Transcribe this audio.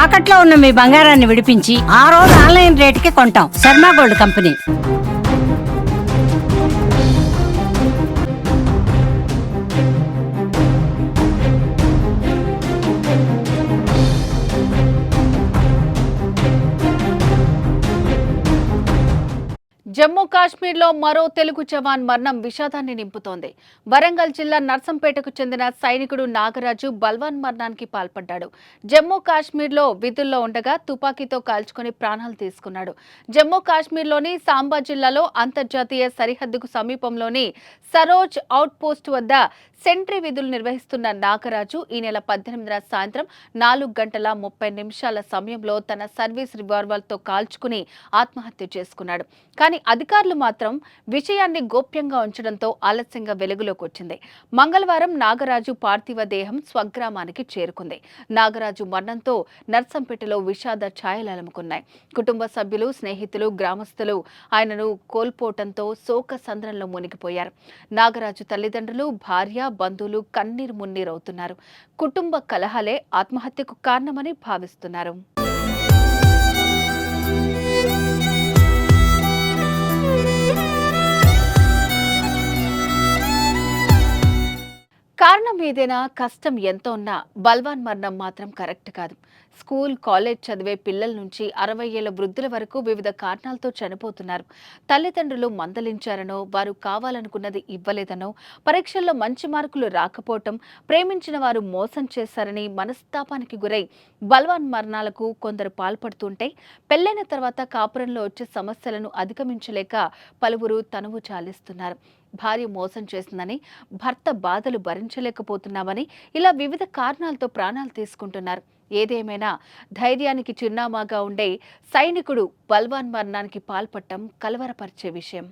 తాకట్లో ఉన్న మీ బంగారాన్ని విడిపించి ఆ రోజు ఆన్లైన్ రేటుకి కొంటాం. Sharma gold company. జమ్మూ కాశ్మీర్లో మరో తెలుగు జవాన్ మరణం విషాదాన్ని నింపుతోంది. వరంగల్ జిల్లా నర్సంపేటకు చెందిన సైనికుడు నాగరాజు బల్వాన్ మరణానికి పాల్పడ్డాడు. జమ్మూ కాశ్మీర్లో విధుల్లో ఉండగా తుపాకీతో కాల్చుకుని ప్రాణాలు తీసుకున్నాడు. జమ్మూ కాశ్మీర్లోని సాంబా జిల్లాలో అంతర్జాతీయ సరిహద్దుకు సమీపంలోని సరోజ్ అవుట్ పోస్ట్ వద్ద సెంట్రీ విధులు నిర్వహిస్తున్న నాగరాజు ఈ నెల 18న సాయంత్రం 4:30 సమయంలో తన సర్వీస్ రివాల్వర్తో కాల్చుకుని ఆత్మహత్య చేసుకున్నాడు. కానీ అధికారులు మాత్రం విషయాన్ని గోప్యంగా ఉంచడంతో ఆలస్యంగా వెలుగులోకి వచ్చింది. మంగళవారం నాగరాజు పార్థివ దేహం స్వగ్రామానికి చేరుకుంది. నాగరాజు మరణంతో నర్సంపేటలో విషాద ఛాయలు అలుముకున్నాయి. కుటుంబ సభ్యులు, స్నేహితులు, గ్రామస్తులు ఆయనను కోల్పోవడంతో శోక సంద్రంలో మునిగిపోయారు. నాగరాజు తల్లిదండ్రులు, భార్య, బంధువులు కన్నీరు మున్నీరవుతున్నారు. కుటుంబ కలహాలే ఆత్మహత్యకు కారణమని భావిస్తున్నారు. కారణం ఏదైనా, కష్టం ఎంత ఉన్నా బల్వాన్ మరణం మాత్రం కరెక్ట్ కాదు. స్కూల్, కాలేజ్ చదివే పిల్లల నుంచి 60 ఏళ్ల వృద్ధుల వరకు వివిధ కారణాలతో చనిపోతున్నారు. తల్లిదండ్రులు మందలించారనో, వారు కావాలనుకున్నది ఇవ్వలేదనో, పరీక్షల్లో మంచి మార్కులు రాకపోవటం, ప్రేమించిన వారు మోసం చేశారని మనస్తాపానికి గురై బల్వాన్ మరణాలకు కొందరు పాల్పడుతుంటే, పెళ్లైన తర్వాత కాపురంలో వచ్చే సమస్యలను అధిగమించలేక పలువురు తనువు చాలిస్తున్నారు. భార్య మోసం చేసిందని, భర్త బాధలు భరించలేకపోతున్నామని ఇలా వివిధ కారణాలతో ప్రాణాలు తీసుకుంటున్నారు. ఏదేమైనా ధైర్యానికి చిరునామాగా ఉండే సైనికుడు బల్వాన్ మరణానికి పాల్పడటం కలవరపరిచే విషయం.